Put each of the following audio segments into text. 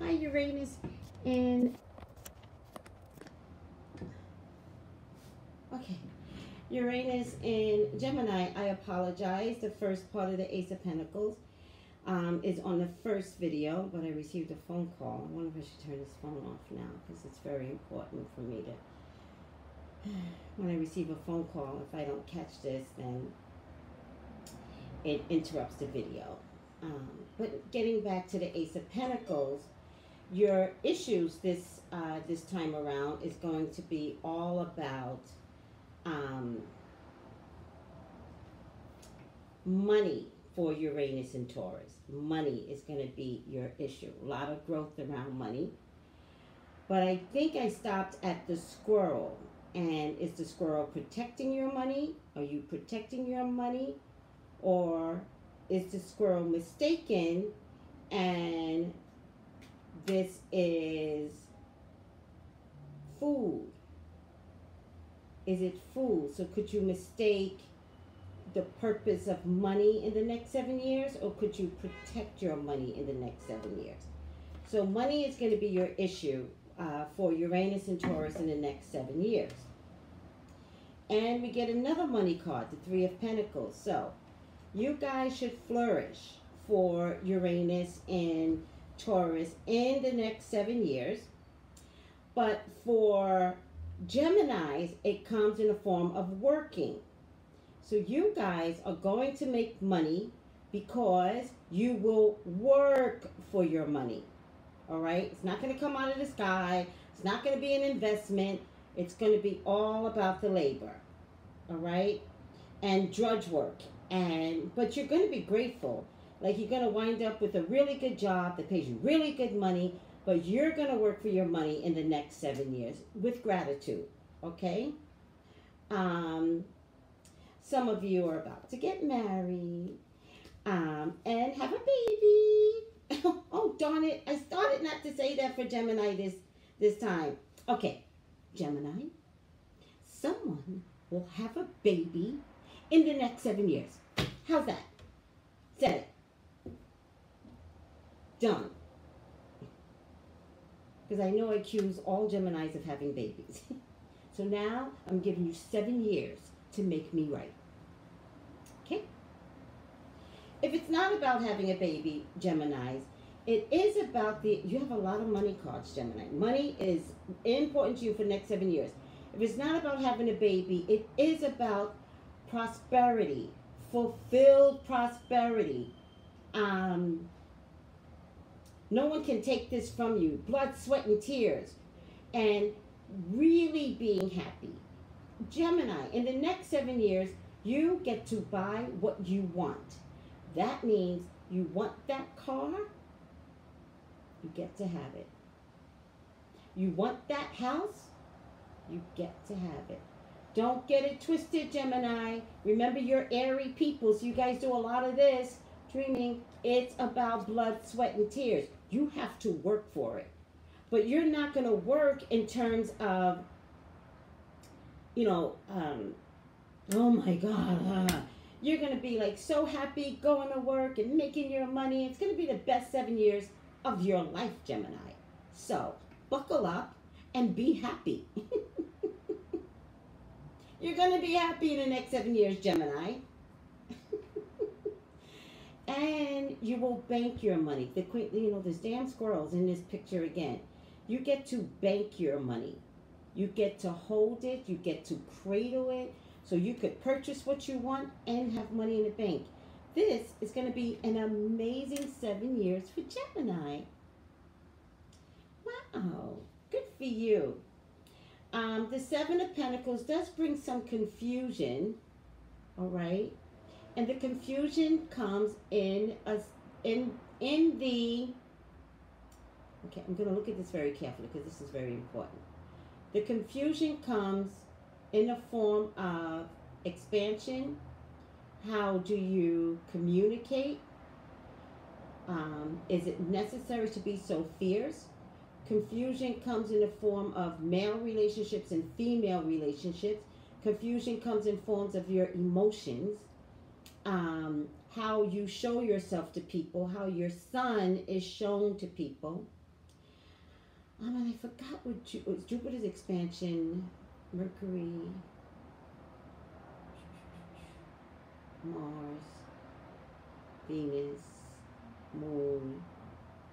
Hi, Uranus in, okay, Uranus in Gemini. I apologize. The first part of the Ace of Pentacles is on the first video, but I received a phone call. I wonder if I should turn this phone off now because it's very important for me to, when I receive a phone call, if I don't catch this, then it interrupts the video. But getting back to the Ace of Pentacles, your issues this time around is going to be all about money for Uranus and Taurus. Money is going to be your issue. A lot of growth around money. But I think I stopped at the squirrel. And is the squirrel protecting your money? Are you protecting your money? Or is the squirrel mistaken and this is food? Is it food? So could you mistake the purpose of money in the next 7 years, or could you protect your money in the next 7 years? So money is going to be your issue for Uranus and Taurus in the next 7 years. And we get another money card, the Three of Pentacles. So you guys should flourish for Uranus and Taurus in the next 7 years. But for Geminis, it comes in the form of working. So you guys are going to make money because you will work for your money. All right? It's not going to come out of the sky. It's not going to be an investment. It's going to be all about the labor. All right? And drudge work. But you're going to be grateful. Like, you're going to wind up with a really good job that pays you really good money, but you're going to work for your money in the next 7 years with gratitude. Okay? Some of you are about to get married and have a baby. Oh, darn it. I started not to say that for Gemini this time. Okay, Gemini, someone will have a baby in the next 7 years. How's that? Said it. Done. Because I know I accuse all Geminis of having babies. So now I'm giving you 7 years to make me right. Okay? If it's not about having a baby, Geminis, it is about you have a lot of money cards, Gemini. Money is important to you for the next 7 years. If it's not about having a baby, it is about prosperity, fulfilled prosperity. No one can take this from you. Blood, sweat, and tears. And really being happy. Gemini, in the next 7 years, you get to buy what you want. That means you want that car, you get to have it. You want that house, you get to have it. Don't get it twisted, Gemini. Remember, you're airy people, so you guys do a lot of this dreaming. It's about blood, sweat, and tears. You have to work for it. But you're not going to work in terms of, oh my God. You're going to be like so happy going to work and making your money. It's going to be the best 7 years of your life, Gemini. So buckle up and be happy. You're going to be happy in the next 7 years, Gemini. And you will bank your money. There's damn squirrels in this picture again. You get to bank your money. You get to hold it. You get to cradle it. So you could purchase what you want and have money in the bank. This is going to be an amazing 7 years for Gemini. Wow. Good for you. The Seven of Pentacles does bring some confusion. All right. And the confusion comes in the... Okay, I'm going to look at this very carefully because this is very important. The confusion comes in the form of expansion. How do you communicate? Is it necessary to be so fierce? Confusion comes in the form of male relationships and female relationships. Confusion comes in forms of your emotions. How you show yourself to people, how your sun is shown to people. And I forgot what it was Jupiter's expansion, Mercury, Mars, Venus, Moon,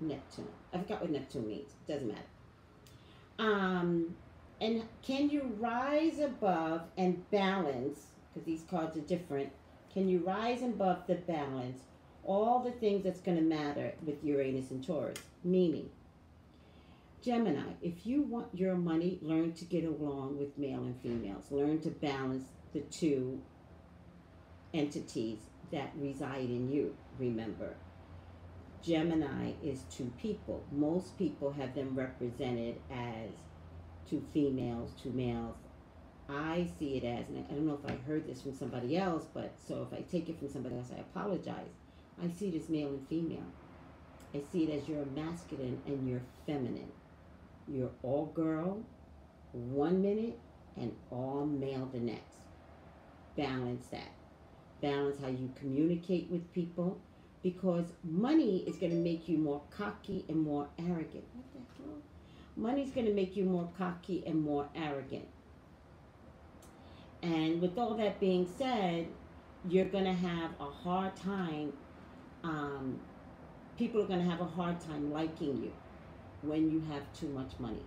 Neptune. I forgot what Neptune means. Doesn't matter. Um, and can you rise above and balance, because these cards are different, can you rise above the balance all the things that's going to matter with Uranus and Taurus? Meaning, Gemini, if you want your money, learn to get along with male and females. Learn to balance the two entities that reside in you. Remember, Gemini is two people. Most people have them represented as two females, two males. I see it as, and I don't know if I heard this from somebody else, but so if I take it from somebody else, I apologize. I see it as male and female. I see it as you're masculine and you're feminine. You're all girl 1 minute and all male the next. Balance that. Balance how you communicate with people, because money is going to make you more cocky and more arrogant. What the hell? Money's going to make you more cocky and more arrogant. And with all that being said, you're going to have a hard time. People are going to have a hard time liking you when you have too much money.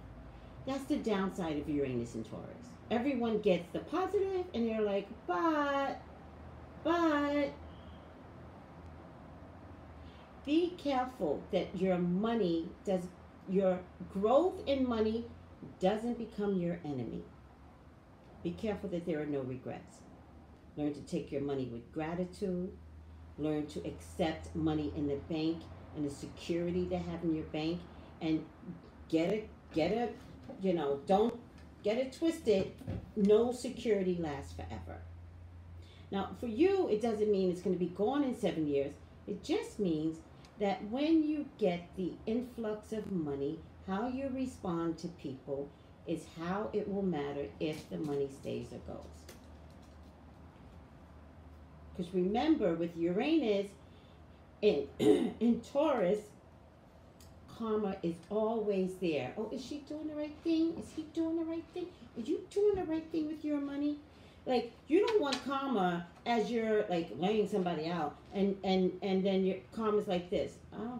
That's the downside of Uranus and Taurus. Everyone gets the positive, and you're like, but, be careful that your growth in money doesn't become your enemy. Be careful that there are no regrets. Learn to take your money with gratitude. Learn to accept money in the bank and the security they have in your bank, and don't get it twisted. No security lasts forever. Now, for you, it doesn't mean it's going to be gone in 7 years. It just means that when you get the influx of money, how you respond to people is how it will matter if the money stays or goes. Because remember, with Uranus in Taurus, karma is always there. Oh, is she doing the right thing? Is he doing the right thing? Are you doing the right thing with your money? Like, you don't want karma as you're like laying somebody out, and then your karma's like this. Oh,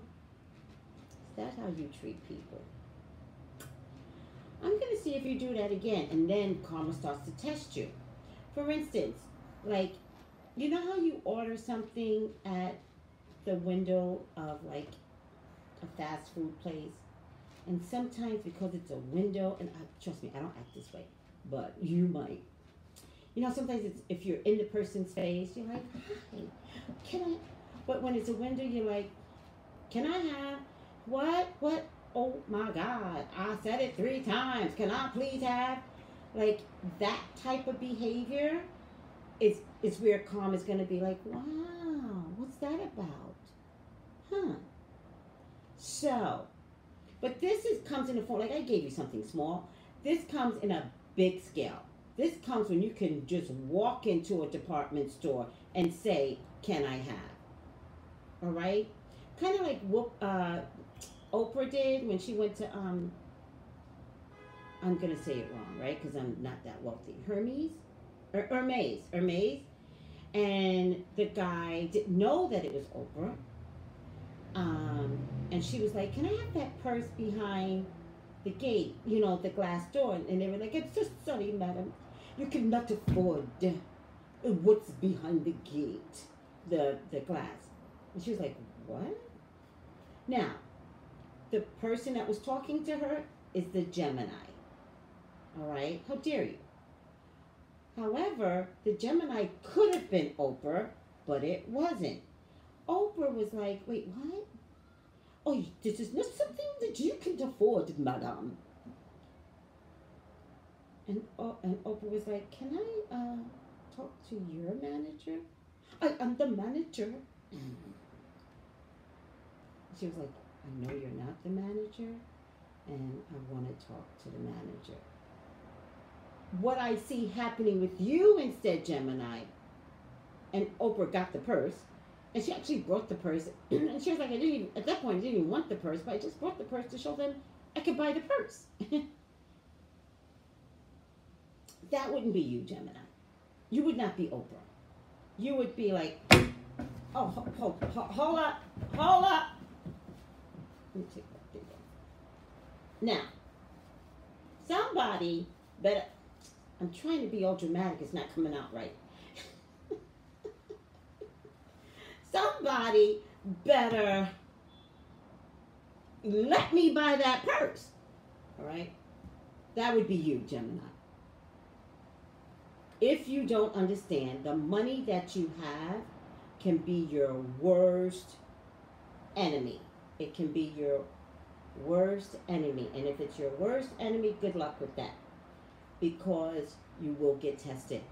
is that how you treat people? I'm gonna see if you do that again, and then karma starts to test you. For instance, like, you know how you order something at the window of like a fast food place, and sometimes because it's a window, and trust me, I don't act this way, but you might. You know, sometimes it's, if you're in the person's face, you're like, hi, can I? But when it's a window, you're like, can I have what? Oh my God, I said it 3 times. Can I please have? Like, that type of behavior is where karma is going to be like, wow, what's that about? Huh. So, but this comes in the form, like I gave you something small. This comes in a big scale. This comes when you can just walk into a department store and say, can I have? All right? Kind of like what Oprah did when she went to, I'm going to say it wrong, right? Because I'm not that wealthy. Hermes? And the guy didn't know that it was Oprah. And she was like, can I have that purse behind the gate, the glass door? And they were like, it's just sorry, madam. You cannot afford what's behind the gate, the glass. And she was like, what? Now, the person that was talking to her is the Gemini. All right? How dare you? However, the Gemini could have been Oprah, but it wasn't. Oprah was like, wait, what? Oh, this is not something that you can afford, madam. And Oprah was like, can I talk to your manager? I am the manager. She was like, I know you're not the manager, and I want to talk to the manager. What I see happening with you instead, Gemini, and Oprah got the purse, and she actually brought the purse, and she was like, at that point, I didn't even want the purse, but I just brought the purse to show them I could buy the purse. That wouldn't be you, Gemini. You would not be Oprah. You would be like, oh, hold up, hold up. Let me take that thing off. Now, somebody better, I'm trying to be all dramatic, it's not coming out right. Somebody better let me buy that purse. All right? That would be you, Gemini. If you don't understand, the money that you have can be your worst enemy. It can be your worst enemy. And if it's your worst enemy, good luck with that. Because you will get tested.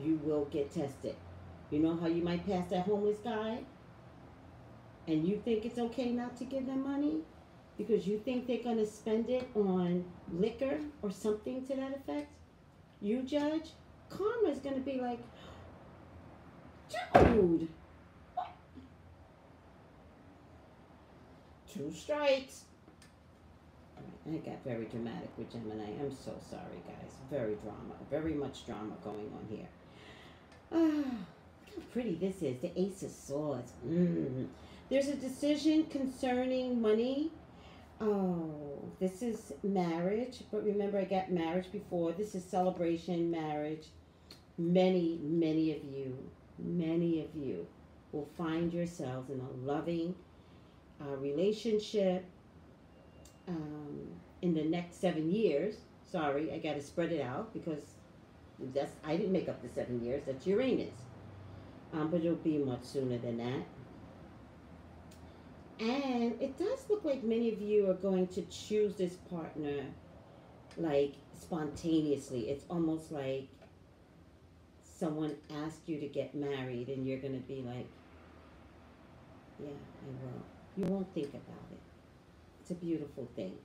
You will get tested. You know how you might pass that homeless guy? And you think it's okay not to give them money? Because you think they're going to spend it on liquor or something to that effect? You judge? Karma is going to be like, dude, what? 2 strikes. All right, I got very dramatic with Gemini. I'm so sorry, guys. Very much drama going on here. Look how pretty this is. The Ace of Swords. There's a decision concerning money. Oh, this is marriage. But remember, I got marriage before. This is celebration, marriage. Many of you will find yourselves in a loving relationship in the next 7 years. Sorry, I got to spread it out because I didn't make up the 7 years. That's Uranus. But it'll be much sooner than that. And it does look like many of you are going to choose this partner like spontaneously. It's almost like someone asked you to get married and you're going to be like, yeah, I will. You won't think about it. It's a beautiful thing.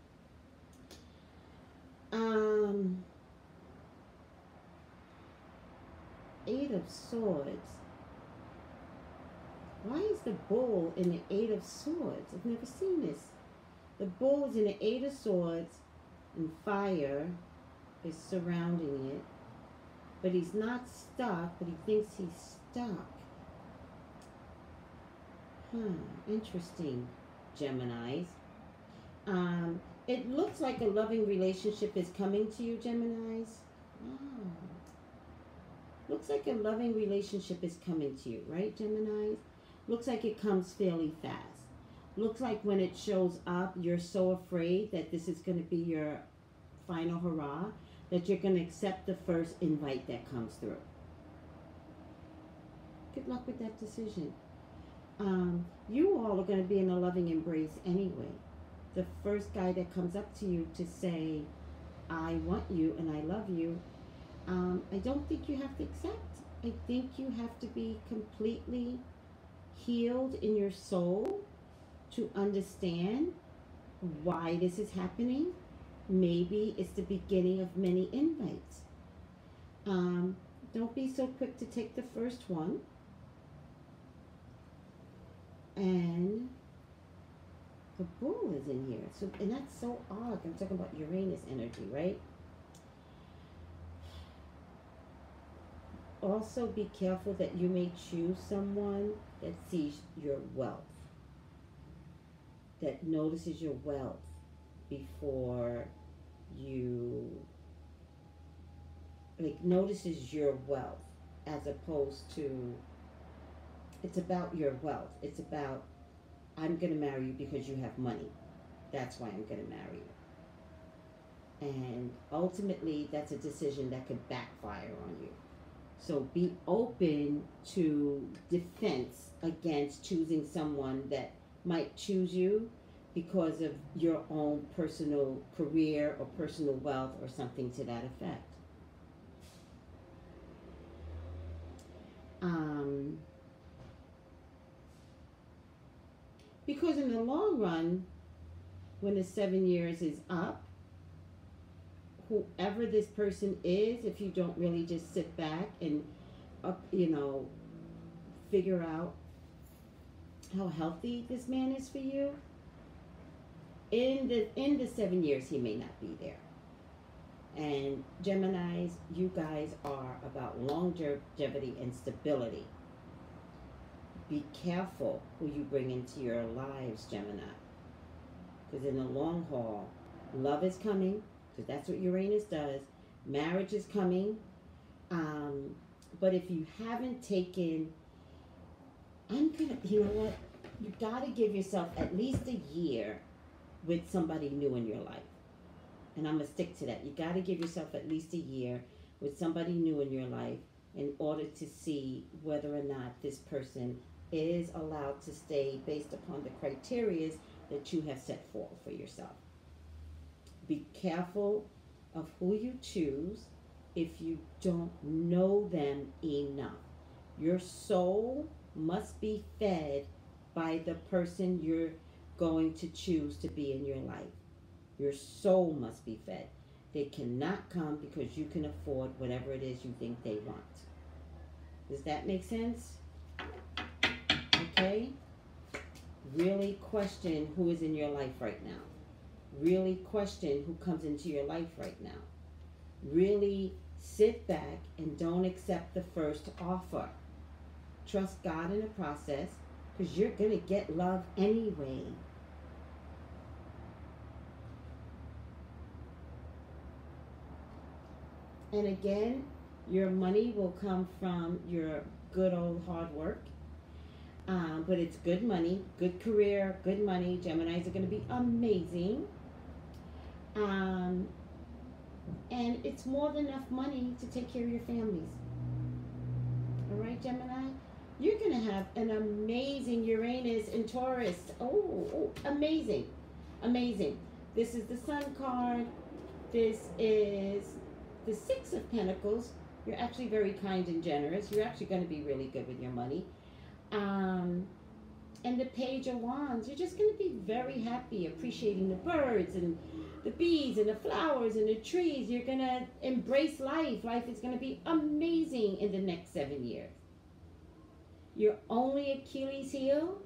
Eight of Swords. Why is the bull in the Eight of Swords? I've never seen this. The bull is in the Eight of Swords and fire is surrounding it. But he's not stuck, but he thinks he's stuck. Interesting, Geminis. It looks like a loving relationship is coming to you, Geminis. Looks like a loving relationship is coming to you, right, Geminis? Looks like it comes fairly fast. Looks like when it shows up, you're so afraid that this is going to be your final hurrah that you're going to accept the first invite that comes through. Good luck with that decision. You all are going to be in a loving embrace anyway. The first guy that comes up to you to say, I want you and I love you, I don't think you have to accept. I think you have to be completely healed in your soul to understand why this is happening. Maybe it's the beginning of many invites. Don't be so quick to take the first one. And the bull is in here. So, and that's so odd. I'm talking about Uranus energy, right? Also be careful that you may choose someone that sees your wealth, that notices your wealth before you, like, notices your wealth, as opposed to, it's about your wealth. It's about, I'm going to marry you because you have money. That's why I'm going to marry you. And ultimately, that's a decision that could backfire on you. So be open to defense against choosing someone that might choose you because of your own personal career or personal wealth or something to that effect. Because in the long run, when the 7 years is up, whoever this person is, if you don't really just sit back and, figure out how healthy this man is for you, in the 7 years, he may not be there. And Geminis, you guys are about longevity and stability. Be careful who you bring into your lives, Gemini. Because in the long haul, love is coming, because that's what Uranus does. Marriage is coming. But if you haven't taken, you know what? You got to give yourself at least a year with somebody new in your life. And I'm going to stick to that. You got to give yourself at least a year with somebody new in your life in order to see whether or not this person is allowed to stay based upon the criteria that you have set forth for yourself. Be careful of who you choose if you don't know them enough. Your soul must be fed by the person you're going to choose to be in your life. Your soul must be fed. They cannot come because you can afford whatever it is you think they want. Does that make sense? Okay? Really question who is in your life right now. Really question who comes into your life right now. Really sit back and don't accept the first offer. Trust God in the process, because you're going to get love anyway. And again, your money will come from your good old hard work. But it's good money, good career, good money. Geminis are going to be amazing. And it's more than enough money to take care of your families. All right, Gemini? You're going to have an amazing Uranus and Taurus. Oh, amazing. Amazing. This is the Sun card. This is the Six of Pentacles. You're actually very kind and generous. You're actually going to be really good with your money. And the Page of Wands. You're just going to be very happy, appreciating the birds and the bees and the flowers and the trees. You're going to embrace life. Life is going to be amazing in the next 7 years. Your only Achilles heel,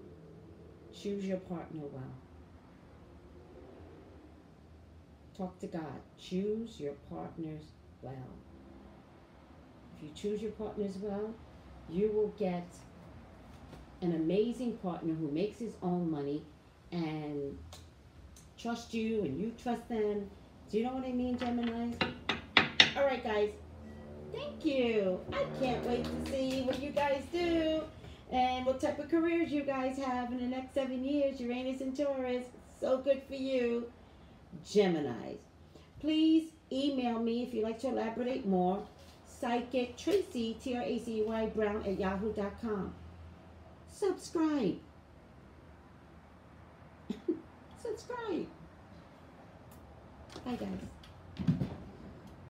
choose your partner well. Talk to God. Choose your partners well. If you choose your partners well, you will get an amazing partner who makes his own money and trust you and you trust them. Do you know what I mean, Geminis? All right, guys. Thank you. I can't wait to see what you guys do and what type of careers you guys have in the next 7 years. Uranus and Taurus. So good for you. Geminis. Please email me if you'd like to elaborate more. Psychic Tracy, Tracy Brown at yahoo.com. Subscribe. Subscribe. Bye, guys.